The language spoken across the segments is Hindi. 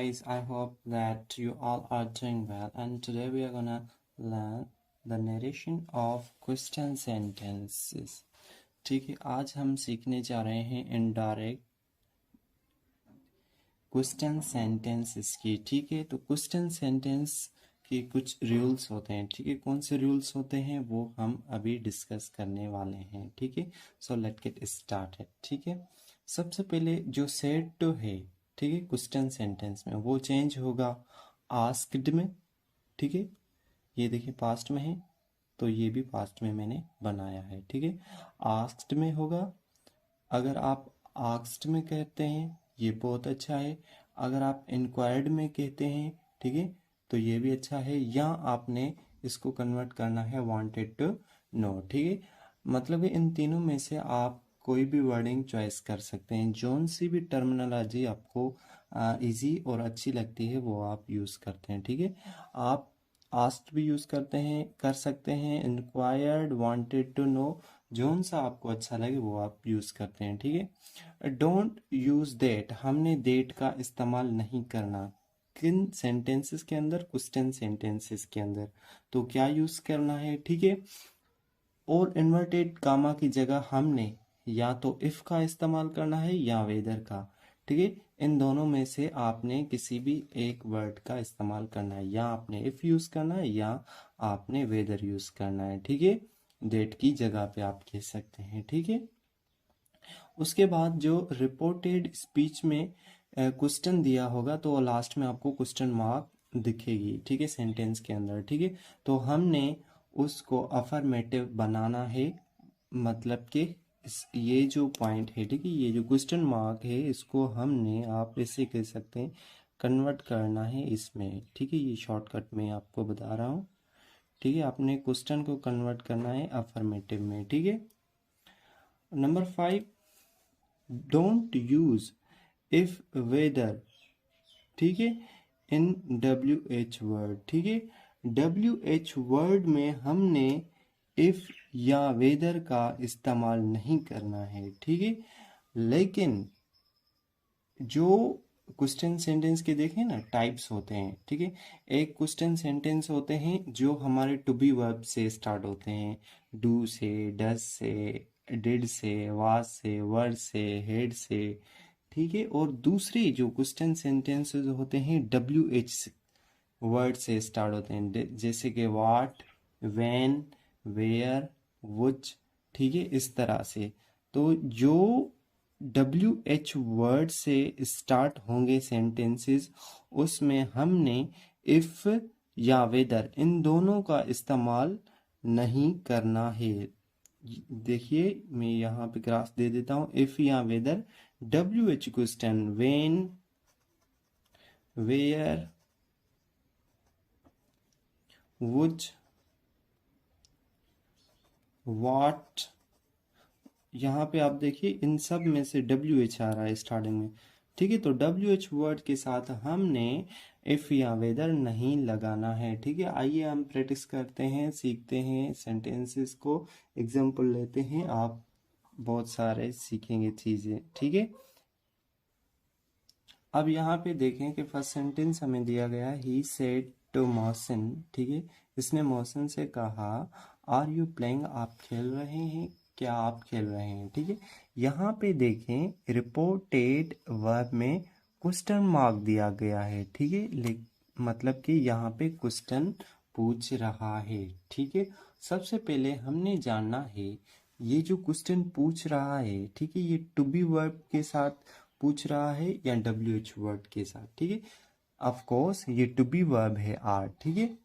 guys, I hope that you all are doing well, and today we are gonna learn the narration of question sentences. ठीक है, आज हम सीखने जा रहे हैं इनडायरेक्ट क्वेश्चन सेंटेंसेस की। ठीक है, तो क्वेश्चन सेंटेंस के कुछ रूल्स होते हैं। ठीक है, कौन से रूल्स होते हैं वो हम अभी डिस्कस करने वाले हैं। ठीक है, सो लेट गेट स्टार्टेड। ठीक है, सबसे पहले जो सेड टू है, ठीक है, क्वेश्चन सेंटेंस में वो चेंज होगा आस्क्ड में। ठीक है, ये देखिए पास्ट में है तो ये भी पास्ट में मैंने बनाया है। ठीक है, आस्क्ड में होगा। अगर आप आस्क्ड में कहते हैं ये बहुत अच्छा है। अगर आप इंक्वायर्ड में कहते हैं, ठीक है, तो ये भी अच्छा है। या आपने इसको कन्वर्ट करना है वांटेड टू नो। ठीक है, मतलब इन तीनों में से आप कोई भी वर्डिंग चॉइस कर सकते हैं। जोन सी भी टर्मिनोलॉजी आपको इजी और अच्छी लगती है वो आप यूज़ करते हैं। ठीक है, आप आस्क्ड भी यूज़ करते हैं, कर सकते हैं, इंक्वायर्ड, वांटेड टू नो, जोन सा आपको अच्छा लगे वो आप यूज़ करते हैं। ठीक है, डोंट यूज़ देट, हमने देट का इस्तेमाल नहीं करना। किन सेंटेंसेस के अंदर? क्वेश्चन सेंटेंसेस के अंदर। तो क्या यूज़ करना है? ठीक है, और इन्वर्टेड कामा की जगह हमने या तो इफ का इस्तेमाल करना है या वेदर का। ठीक है, इन दोनों में से आपने किसी भी एक वर्ड का इस्तेमाल करना है। या आपने इफ यूज करना है या आपने वेदर यूज करना है। ठीक है, डेट की जगह पे आप कह सकते हैं। ठीक है, उसके बाद जो रिपोर्टेड स्पीच में क्वेश्चन दिया होगा तो लास्ट में आपको क्वेश्चन मार्क दिखेगी। ठीक है, सेंटेंस के अंदर। ठीक है, तो हमने उसको अफर्मेटिव बनाना है। मतलब कि ये जो पॉइंट है, ठीक है, ये जो क्वेश्चन मार्क है इसको हमने, आप ऐसे कह सकते हैं, कन्वर्ट करना है इसमें। ठीक है, ये शॉर्टकट में आपको बता रहा हूँ। ठीक है, आपने क्वेश्चन को कन्वर्ट करना है अफर्मेटिव में। ठीक है, number 5, don't use if whether, ठीक है, इन WH वर्ड। ठीक है, WH वर्ड में हमने इफ या वेदर का इस्तेमाल नहीं करना है। ठीक है, लेकिन जो क्वेश्चन सेंटेंस के देखें ना टाइप्स होते हैं। ठीक है, एक क्वेश्चन सेंटेंस होते हैं जो हमारे टू बी वर्ब से स्टार्ट होते हैं, डू से, डज से, डिड से, वाज से, वर से, हेड से। ठीक है, और दूसरे जो क्वेश्चन सेंटेंसेस होते हैं WH वर्ड से स्टार्ट होते हैं, जैसे कि वाट, व्हेन, वेयर, व्हिच। ठीक है, इस तरह से। तो जो WH वर्ड से स्टार्ट होंगे सेंटेंसेस उसमें हमने इफ या वेदर इन दोनों का इस्तेमाल नहीं करना है। देखिए मैं यहाँ पे क्रॉस दे देता हूँ। इफ या whether, WH question, when, where, which, what. यहाँ पे आप देखिए इन सब में से WH आ रहा है स्टार्टिंग में। ठीक है, तो WH वर्ड के साथ हमने इफ या वेदर नहीं लगाना है। ठीक है, आइए हम प्रैक्टिस करते हैं, सीखते हैं सेंटेंसेस को, एग्जाम्पल लेते हैं, आप बहुत सारे सीखेंगे चीजें। ठीक है, अब यहाँ पे देखें कि फर्स्ट सेंटेंस हमें दिया गया, ही सेड टू मोहसिन। ठीक है, इसने मोहसिन से कहा, आर यू प्लेइंग, आप खेल रहे हैं, क्या आप खेल रहे हैं। ठीक है, यहाँ पे देखें रिपोर्टेड वर्ब में क्वेश्चन मार्क दिया गया है। ठीक है, मतलब कि यहाँ पे क्वेश्चन पूछ रहा है। ठीक है, सबसे पहले हमने जानना है ये जो क्वेश्चन पूछ रहा है, ठीक है, ये टू बी वर्ब के साथ पूछ रहा है या WH वर्ड के साथ। ठीक है, ऑफ कोर्स ये टू बी वर्ब है आर। ठीक है,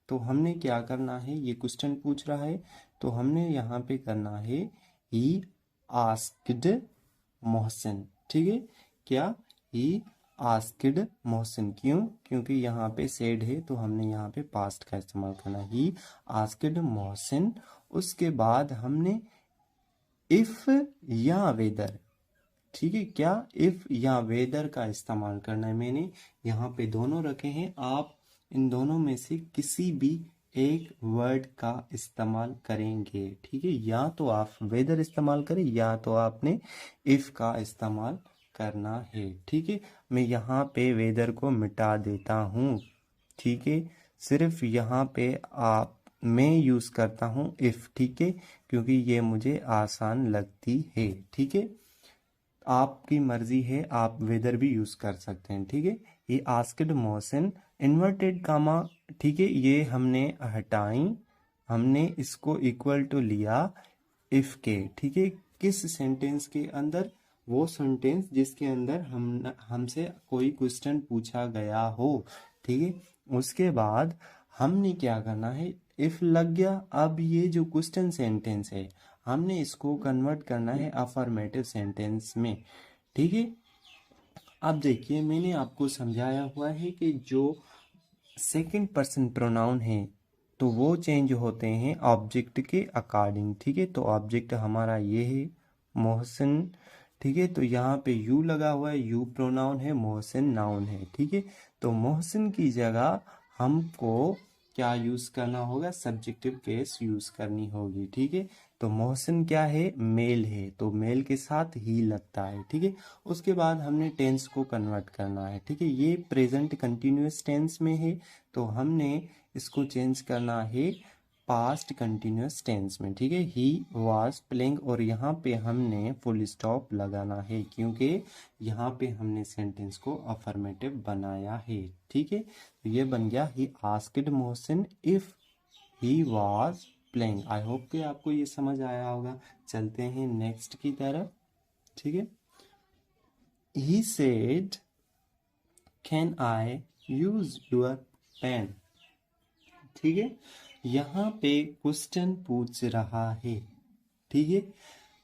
तो हमने क्या करना है, ये क्वेश्चन पूछ रहा है तो हमने यहाँ पे करना है ही आस्क्ड मोहसिन। ठीक है, क्या? He asked Mohsin. क्यों? क्योंकि यहाँ पे सेड है तो हमने यहाँ पे पास्ट का इस्तेमाल करना है, ही आस्क्ड मोहसिन। उसके बाद हमने इफ या वेदर, ठीक है, क्या? इफ या वेदर का इस्तेमाल करना है। मैंने यहाँ पे दोनों रखे हैं, आप इन दोनों में से किसी भी एक वर्ड का इस्तेमाल करेंगे। ठीक है, या तो आप वेदर इस्तेमाल करें या तो आपने इफ का इस्तेमाल करना है। ठीक है, मैं यहाँ पे वेदर को मिटा देता हूँ। ठीक है, सिर्फ यहाँ पे आप मैं यूज़ करता हूँ इफ़। ठीक है, क्योंकि ये मुझे आसान लगती है। ठीक है, आपकी मर्जी है, आप वेदर भी यूज कर सकते हैं। ठीक है, ये आस्क्ड मोहसिन इन्वर्टेड कामा। ठीक है, ये हमने हटाई, हमने इसको इक्वल टू लिया इफ के। ठीक है, किस सेंटेंस के अंदर? वो सेंटेंस जिसके अंदर हमसे कोई क्वेश्चन पूछा गया हो। ठीक है, उसके बाद हमने क्या करना है, इफ लग गया। अब ये जो क्वेश्चन सेंटेंस है, हमने इसको कन्वर्ट करना है अफर्मेटिव सेंटेंस में। ठीक है, अब देखिए मैंने आपको समझाया हुआ है कि जो सेकंड पर्सन प्रोनाउन है तो वो चेंज होते हैं ऑब्जेक्ट के अकॉर्डिंग। ठीक है, तो ऑब्जेक्ट हमारा ये है मोहसिन। ठीक है, तो यहाँ पे यू लगा हुआ है, यू प्रोनाउन है, मोहसिन नाउन है। ठीक है, तो मोहसिन की जगह हमको क्या यूज करना होगा? सब्जेक्टिव केस यूज करनी होगी। ठीक है, तो मोहसिन क्या है? मेल है, तो मेल के साथ ही लगता है। ठीक है, उसके बाद हमने टेंस को कन्वर्ट करना है। ठीक है, ये प्रेजेंट कंटिन्यूअस टेंस में है, तो हमने इसको चेंज करना है पास्ट कंटिन्यूअस टेंस में। ठीक है, ही वाज प्लेइंग, और यहाँ पे हमने फुल स्टॉप लगाना है क्योंकि यहाँ पे हमने सेंटेंस को अफर्मेटिव बनाया है। ठीक है, तो ये बन गया he asked Mohsin if he was playing. I hope कि आपको ये समझ आया होगा। चलते हैं नेक्स्ट की तरफ। ठीक है, he said can I use your pen। ठीक है, यहाँ पे क्वेश्चन पूछ रहा है। ठीक है,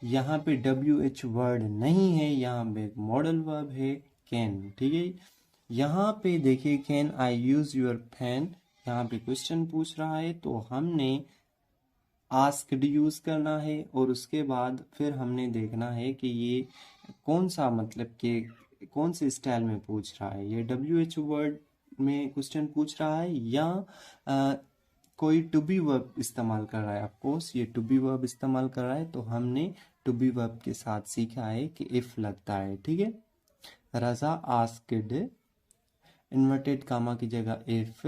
यहाँ पे WH वर्ड नहीं है, यहाँ पे मॉडल वर्ब है कैन। ठीक है, यहाँ पे देखिए can I use your pen, यहाँ पे क्वेश्चन पूछ रहा है, तो हमने आस्क्ड यूज करना है, और उसके बाद फिर हमने देखना है कि ये कौन सा, मतलब कि कौन से स्टाइल में पूछ रहा है। ये WH वर्ड में क्वेश्चन पूछ रहा है या कोई टू बी वर्ब इस्तेमाल कर रहा है। ऑफकोर्स ये टू बी वर्ब इस्तेमाल कर रहा है, तो हमने टू बी वर्ब के साथ सीखा है कि इफ लगता है। ठीक है, रजा आस्क्ड इन्वर्टेड कामा की जगह इफ।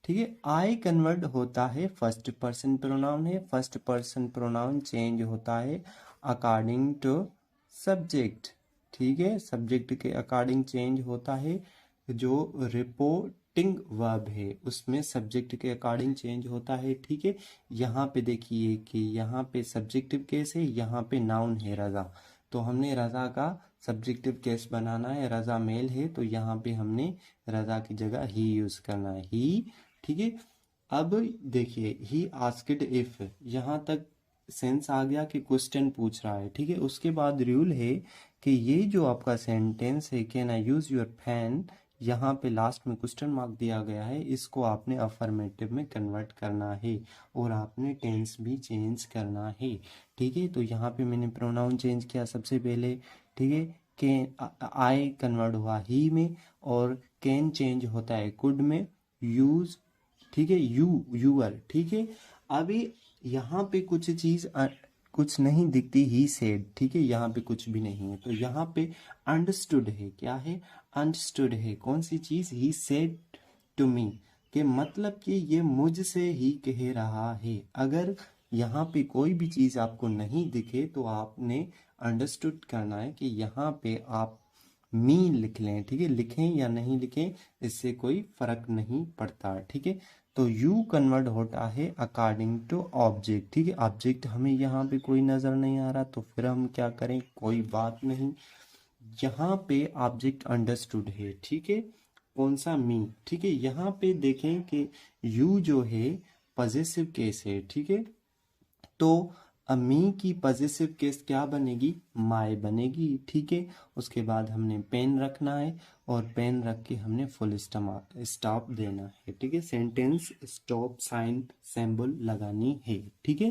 ठीक है, आई कन्वर्ट होता है फर्स्ट पर्सन प्रोनाउन है, फर्स्ट पर्सन प्रोनाउन चेंज होता है अकॉर्डिंग टू सब्जेक्ट। ठीक है, सब्जेक्ट के अकॉर्डिंग चेंज होता है। जो रिपोर्टिंग वर्ब है उसमें सब्जेक्ट के अकॉर्डिंग चेंज होता है। ठीक है, यहाँ पे देखिए कि यहाँ पे सब्जेक्टिव केस है, यहाँ पे नाउन है रजा, तो हमने रजा का सब्जेक्टिव केस बनाना है। रजा मेल है, तो यहाँ पे हमने रजा की जगह ही यूज करना है, ही। ठीक है, अब देखिए ही आस्क्ड इफ, यहाँ तक सेंस आ गया कि क्वेश्चन पूछ रहा है। ठीक है, उसके बाद रूल है कि ये जो आपका सेंटेंस है can I use your fan, यहाँ पे लास्ट में क्वेश्चन मार्क दिया गया है, इसको आपने अफर्मेटिव में कन्वर्ट करना है और आपने टेंस भी चेंज करना है। ठीक है, तो यहाँ पे मैंने प्रोनाउन चेंज किया सबसे पहले। ठीक है, कैन आई कन्वर्ट हुआ ही में, और कैन चेंज होता है कुड में, यूज। ठीक है, यूअर। ठीक है, अभी यहाँ पे कुछ चीज कुछ नहीं दिखती, ही सेड। ठीक है, यहाँ पे कुछ भी नहीं है, तो यहाँ पे अंडरस्टूड है। क्या है? अंडरस्टूड है। कौन सी चीज? ही सेड टू मी, के मतलब कि ये मुझसे ही कह रहा है। अगर यहाँ पे कोई भी चीज आपको नहीं दिखे तो आपने अंडरस्टूड करना है कि यहाँ पे आप मी लिख लें। ठीक है, लिखें या नहीं लिखें इससे कोई फर्क नहीं पड़ता। ठीक है, तो यू कन्वर्ट होता है अकॉर्डिंग टू ऑब्जेक्ट। ठीक है, ऑब्जेक्ट हमें यहाँ पे कोई नजर नहीं आ रहा, तो फिर हम क्या करें? कोई बात नहीं, यहाँ पे ऑब्जेक्ट अंडरस्टूड है। ठीक है, कौन सा? मी। ठीक है, यहाँ पे देखें कि यू जो है पॉजेसिव केस है। ठीक है, तो मी की पॉजेसिव केस क्या बनेगी? माय बनेगी। ठीक है, उसके बाद हमने पेन रखना है, और पेन रख के हमने फुल स्टॉप देना है। ठीक है, सेंटेंस स्टॉप साइन सिंबल लगानी है। ठीक है,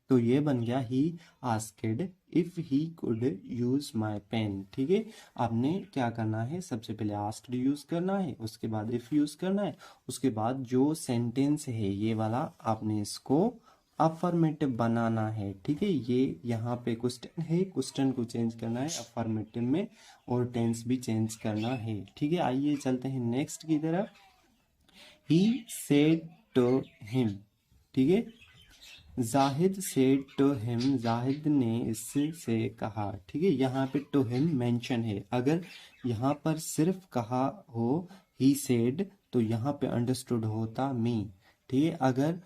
तो ये बन गया he asked if he could use my pen. ठीक है, आपने क्या करना है? सबसे पहले आस्क्ड यूज करना है, उसके बाद इफ यूज करना है, उसके बाद जो सेंटेंस है ये वाला आपने इसको अफर्मेटिव बनाना है, ठीक है। ये यहाँ पे क्वेश्चन है, क्वेश्चन को चेंज करना है अफर्मेटिव में और टेंस भी चेंज करना है, ठीक है। आइए चलते हैं नेक्स्ट की तरफ। ही सेड टू हिम, ठीक है। Zahid said to him, Zahid ने इससे कहा, ठीक है। यहाँ पे टू हिम मेंशन है। अगर यहाँ पर सिर्फ कहा हो ही सेड तो यहाँ पे अंडरस्टूड होता मी, ठीक है। अगर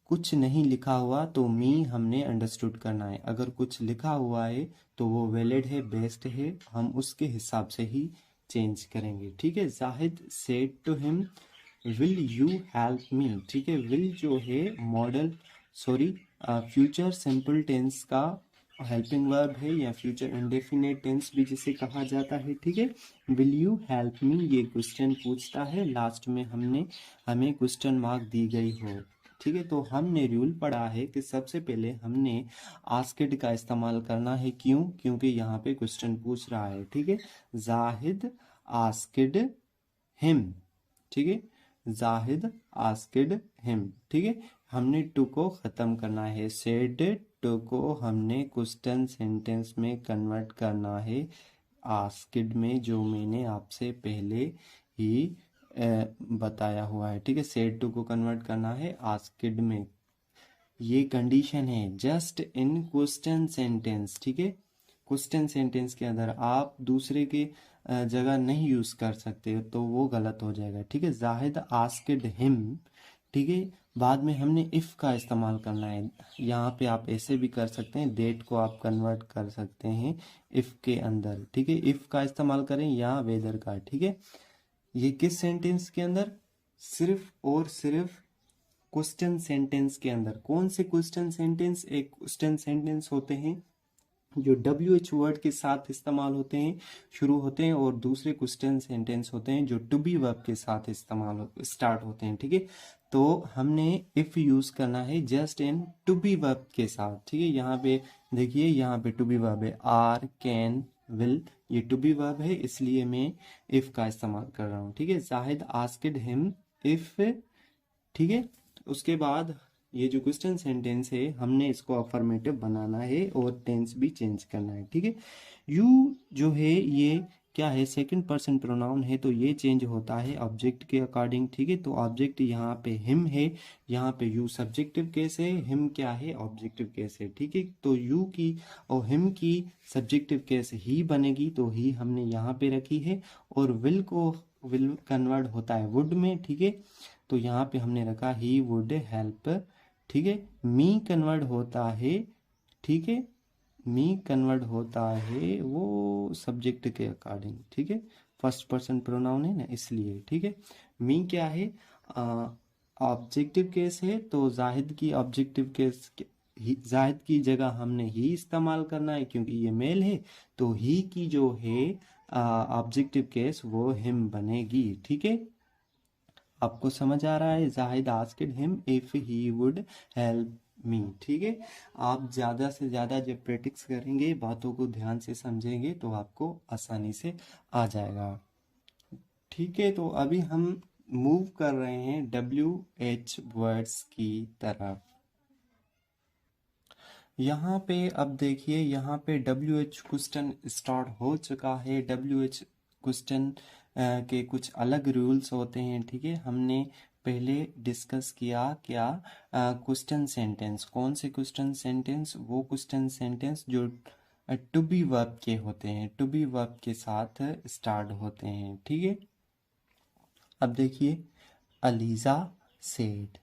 कुछ नहीं लिखा हुआ तो मी हमने अंडरस्टूड करना है। अगर कुछ लिखा हुआ है तो वो वैलिड है, बेस्ट है, हम उसके हिसाब से ही चेंज करेंगे, ठीक है। Zahid said to him will you help me, ठीक है। विल जो है मॉडल फ्यूचर सिंपल टेंस का हेल्पिंग वर्ब है या फ्यूचर इंडेफिनिट टेंस भी जिसे कहा जाता है, ठीक है। विल यू हेल्प मी ये क्वेश्चन पूछता है, लास्ट में हमें क्वेश्चन मार्क दी गई हो, ठीक है। तो हमने रूल पढ़ा है कि सबसे पहले हमने आस्क्ड का इस्तेमाल करना है। क्यों? क्योंकि यहाँ पे क्वेश्चन पूछ रहा है, ठीक है। जाहिद आस्क्ड हिम, ठीक है। जाहिद आस्क्ड हिम, ठीक है। हमने टू को खत्म करना है। सेड टू को हमने क्वेश्चन सेंटेंस में कन्वर्ट करना है आस्क्ड में, जो मैंने आपसे पहले ही बताया हुआ है, ठीक है। सेड टू को कन्वर्ट करना है आस्क्ड में। ये कंडीशन है जस्ट इन क्वेश्चन सेंटेंस, ठीक है। क्वेश्चन सेंटेंस के अंदर आप दूसरे के जगह नहीं यूज कर सकते तो वो गलत हो जाएगा, ठीक है। जाहिद आस्क्ड हिम, ठीक है। बाद में हमने इफ का इस्तेमाल करना है। यहाँ पे आप ऐसे भी कर सकते हैं, डेट को आप कन्वर्ट कर सकते हैं इफ के अंदर, ठीक है। इफ का इस्तेमाल करें या वेदर का, ठीक है। ये किस सेंटेंस के अंदर? सिर्फ और सिर्फ क्वेश्चन सेंटेंस के अंदर। कौन से क्वेश्चन सेंटेंस? एक क्वेश्चन सेंटेंस होते हैं जो WH वर्ड के साथ इस्तेमाल होते हैं, शुरू होते हैं, और दूसरे क्वेश्चन सेंटेंस होते हैं जो टू बी वर्ब के साथ स्टार्ट होते हैं, ठीक है। तो हमने इफ यूज करना है just in to be verb के साथ, ठीक है। यहाँ पे देखिए, यहाँ पे टू बी वर्ब है, आर, कैन, विल, ये टू बी वर्ब है, इसलिए मैं इफ का इस्तेमाल कर रहा हूँ, ठीक है। जाहिद आस्क्ड हिम इफ, ठीक है। उसके बाद ये जो क्वेश्चन सेंटेंस है हमने इसको अफर्मेटिव बनाना है और टेंस भी चेंज करना है, ठीक है। यू जो है ये क्या है? सेकंड पर्सन प्रोनाउन है, तो ये चेंज होता है ऑब्जेक्ट के अकॉर्डिंग, ठीक है। तो ऑब्जेक्ट यहाँ पे हिम है, यहाँ पे यू सब्जेक्टिव केस है, हिम क्या है? ऑब्जेक्टिव केस है, ठीक है। तो यू की और हिम की सब्जेक्टिव केस ही बनेगी, तो ही हमने यहाँ पे रखी है। और विल कन्वर्ट होता है वुड में, ठीक है। तो यहाँ पे हमने रखा ही वुड हेल्प, ठीक है। मी कन्वर्ट होता है, ठीक है। मी कन्वर्ट होता है वो सब्जेक्ट के अकॉर्डिंग, ठीक है। फर्स्ट पर्सन प्रोनाउन है ना, इसलिए, ठीक है। मी क्या है? ऑब्जेक्टिव केस है, तो जाहिद की ऑब्जेक्टिव केस, जाहिद की जगह हमने ही इस्तेमाल करना है क्योंकि ये मेल है, तो ही की जो है ऑब्जेक्टिव केस वो हिम बनेगी, ठीक है। आपको समझ आ रहा है? Zahid asked him if he would help me, ठीक है। आप ज़्यादा से ज़्यादा जब प्रैक्टिस करेंगे, बातों को ध्यान से समझेंगे, तो आपको आसानी से आ जाएगा, ठीक है। तो अभी हम मूव कर रहे हैं WH वर्ड्स की तरफ। यहाँ पे अब देखिए, यहाँ पे WH क्वेश्चन स्टार्ट हो चुका है। WH क्वेश्चन के कुछ अलग रूल्स होते हैं, ठीक है। हमने पहले डिस्कस किया क्या? Question sentence. कौन से क्वेश्चन सेंटेंस? वो क्वेश्चन सेंटेंस जो टू बी वर्ब के होते हैं, टू बी वर्ब के साथ स्टार्ट होते हैं, ठीक है। अब देखिए, अलीजा सेड,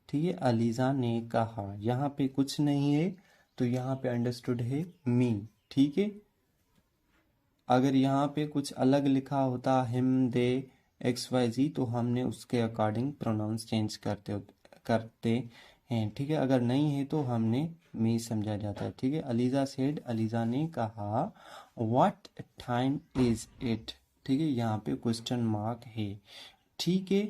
ठीक है। अलीजा ने कहा, यहाँ पे कुछ नहीं है तो यहाँ पे अंडरस्टूड है मी, ठीक है। अगर यहाँ पे कुछ अलग लिखा होता, हिम, दे, XYZ, तो हमने उसके अकॉर्डिंग प्रोनाउंस चेंज करते हैं, ठीक है। अगर नहीं है तो हमने मी समझा जाता है, ठीक है। अलीजा सेड, अलीजा ने कहा, व्हाट टाइम इज इट, ठीक है। यहाँ पे क्वेश्चन मार्क है, ठीक है।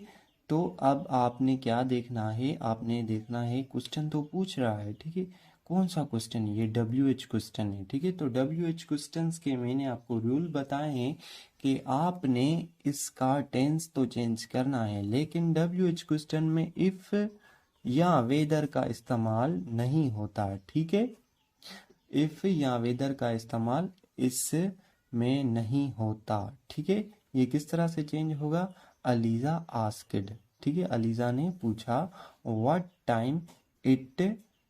तो अब आपने क्या देखना है? आपने देखना है, क्वेश्चन तो पूछ रहा है, ठीक है। कौन सा क्वेश्चन? ये WH क्वेश्चन है, ठीक है। तो WH क्वेश्चंस के मैंने आपको रूल बताए हैं कि आपने इसका टेंस तो चेंज करना है, लेकिन WH क्वेश्चन में इफ या वेदर का इस्तेमाल नहीं होता, ठीक है। इफ या वेदर का इस्तेमाल इस में नहीं होता, ठीक है। ये किस तरह से चेंज होगा, अलीजा आस्क्ड, ठीक है, अलीजा ने पूछा व्हाट टाइम इट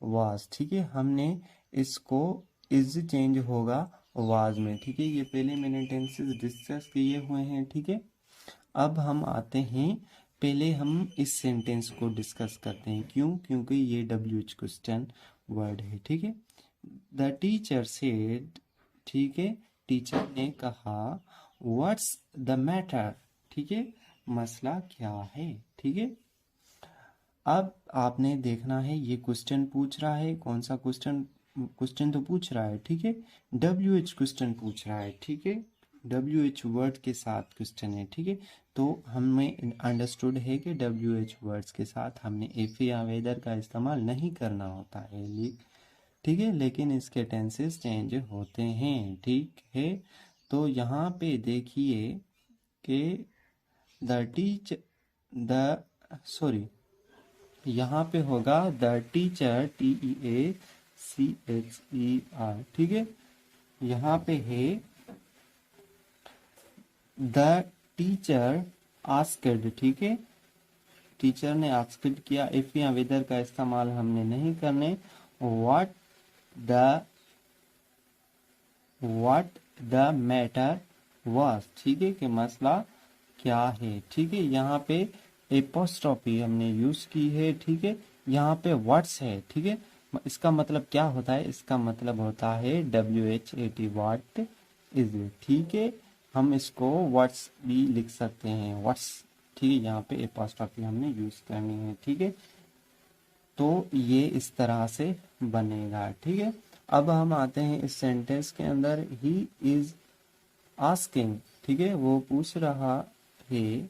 वाज, ठीक है। हमने इसको इज चेंज होगा वाज में, ठीक है। ये पहले मैंने टेंसेस डिस्कस किए हुए हैं, ठीक है। अब हम आते हैं, पहले हम इस सेंटेंस को डिस्कस करते हैं, क्यों, क्योंकि ये WH क्वेश्चन वर्ड है, ठीक है। द टीचर सेड, ठीक है, टीचर ने कहा व्हाट्स द मैटर, ठीक है, मसला क्या है, ठीक है। अब आपने देखना है ये क्वेश्चन पूछ रहा है, कौन सा क्वेश्चन, क्वेश्चन तो पूछ रहा है, ठीक है, WH क्वेश्चन पूछ रहा है, ठीक है। WH वर्ड के साथ क्वेश्चन है, ठीक है। तो हमें अंडरस्टूड है कि WH वर्ड्स के साथ हमने इफ या वेदर का इस्तेमाल नहीं करना होता है, ठीक है, लेकिन इसके टेंसेस चेंज होते हैं, ठीक है। तो यहाँ पे देखिए कि द टीचर, द सॉरी, यहाँ पे होगा द टीचर, TEACHER, ठीक है। यहाँ पे है द टीचर आस्क्ड, ठीक है, टीचर ने आस्क्ड किया, इफ या वेदर का इस्तेमाल हमने नहीं करने, व्हाट द मैटर वाज, ठीक है, कि मसला क्या है, ठीक है। यहाँ पे एपोस्ट्रोफी हमने यूज की है, ठीक है। यहाँ पे व्हाट्स है, ठीक है। इसका मतलब क्या होता है, इसका मतलब होता है WHAT, व्हाट इज इट, ठीक है। हम इसको व्हाट्स भी लिख सकते हैं, व्हाट्स, ठीक है। यहाँ पे एपोस्ट्रोफी हमने यूज करनी है, ठीक है। तो ये इस तरह से बनेगा, ठीक है। अब हम आते हैं इस सेंटेंस के अंदर, ही इज आस्किंग, ठीक है, वो पूछ रहा है,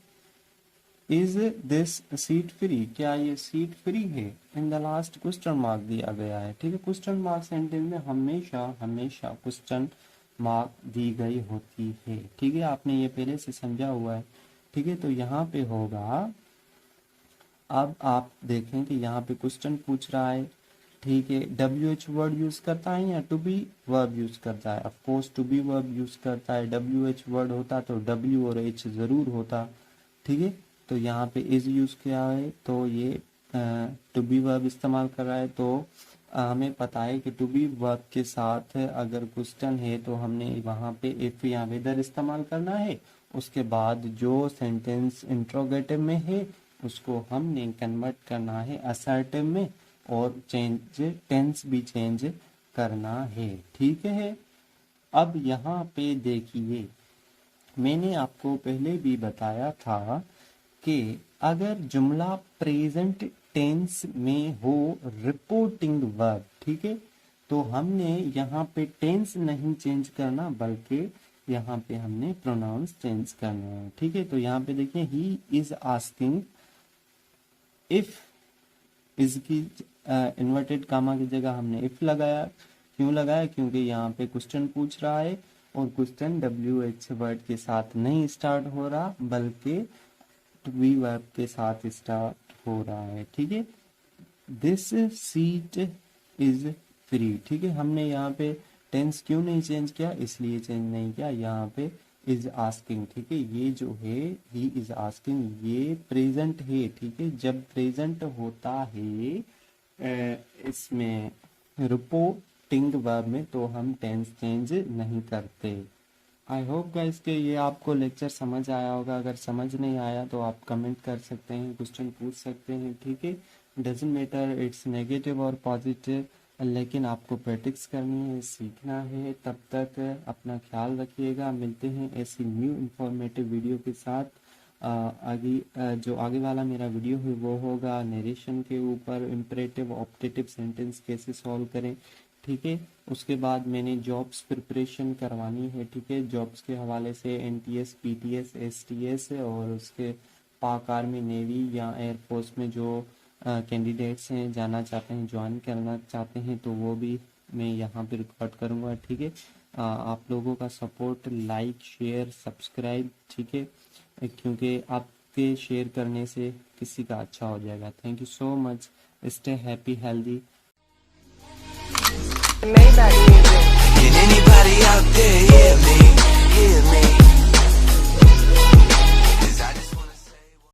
इज दिस सीट फ्री, क्या ये सीट फ्री है, in the last question mark दिया गया है, ठीक है। क्वेश्चन मार्क सेंटेंस में हमेशा हमेशा क्वेश्चन मार्क दी गई होती है, ठीक है, आपने ये पहले से समझा हुआ है, ठीक है। तो यहाँ पे होगा, अब आप देखें कि यहाँ पे क्वेश्चन पूछ रहा है, ठीक है, WH वर्ड यूज करता है या टू बी वर्ब यूज करता है, of course to be verb use करता है। WH वर्ड होता तो W और H जरूर होता, ठीक है। तो यहाँ पे इज यूज किया है, तो ये टू बी वर्ब इस्तेमाल कर रहा है। तो हमें पता है कि टू बी वर्ब के साथ अगर क्वेश्चन है तो हमने वहाँ पे इफ या वेदर इस्तेमाल करना है। उसके बाद जो सेंटेंस इंट्रोगेटिव में है उसको हमने कन्वर्ट करना है असर्टिव में, और चेंज टेंस भी चेंज करना है, ठीक है। अब यहाँ पे देखिए, मैंने आपको पहले भी बताया था कि अगर जुमला प्रेजेंट टेंस में हो रिपोर्टिंग वर्ब, ठीक है, तो हमने यहाँ पे टेंस नहीं चेंज करना, बल्कि यहाँ पे हमने प्रोनाउंस चेंज करना है, ठीक है। तो यहाँ पे देखिए, he is asking if, is की इन्वर्टेड कामा की जगह हमने इफ लगाया, क्यों लगाया, क्योंकि यहाँ पे क्वेश्चन पूछ रहा है और क्वेश्चन WH वर्ड के साथ नहीं स्टार्ट हो रहा, बल्कि टू बी वर्ब के साथ स्टार्ट हो रहा है, ठीक है। दिस सीट इज फ्री, ठीक है। हमने यहाँ पे टेंस क्यों नहीं चेंज किया, इसलिए चेंज नहीं किया, यहाँ पे इज आस्किंग, ठीक है। ये जो है ही इज आस्किंग, ये प्रेजेंट है, ठीक है। जब प्रेजेंट होता है इसमें रिपोर्टिंग वर्ब में, तो हम टेंस चेंज नहीं करते। आई होप गाइस के ये आपको लेक्चर समझ आया होगा। अगर समझ नहीं आया तो आप कमेंट कर सकते हैं, क्वेश्चन पूछ सकते हैं, ठीक है। डजेंट मैटर इट्स नेगेटिव और पॉजिटिव, लेकिन आपको प्रैक्टिस करनी है, सीखना है। तब तक अपना ख्याल रखिएगा, मिलते हैं ऐसी न्यू इंफॉर्मेटिव वीडियो के साथ। जो आगे वाला मेरा वीडियो है वो होगा नरेशन के ऊपर, इम्परेटिव ऑप्टेटिव सेंटेंस कैसे सॉल्व करें, ठीक है। उसके बाद मैंने जॉब्स प्रिपरेशन करवानी है, ठीक है। जॉब्स के हवाले से NTS, PTS, STS और उसके पाक आर्मी, नेवी या एयरफोर्स में जो कैंडिडेट्स हैं, जाना चाहते हैं, ज्वाइन करना चाहते हैं, तो वो भी मैं यहाँ पे रिकॉर्ड करूँगा, ठीक है। आप लोगों का सपोर्ट, लाइक, शेयर, सब्सक्राइब, ठीक है, क्योंकि आप के शेयर करने से किसी का अच्छा हो जाएगा। Thank you so much. Stay happy healthy. Maybach music.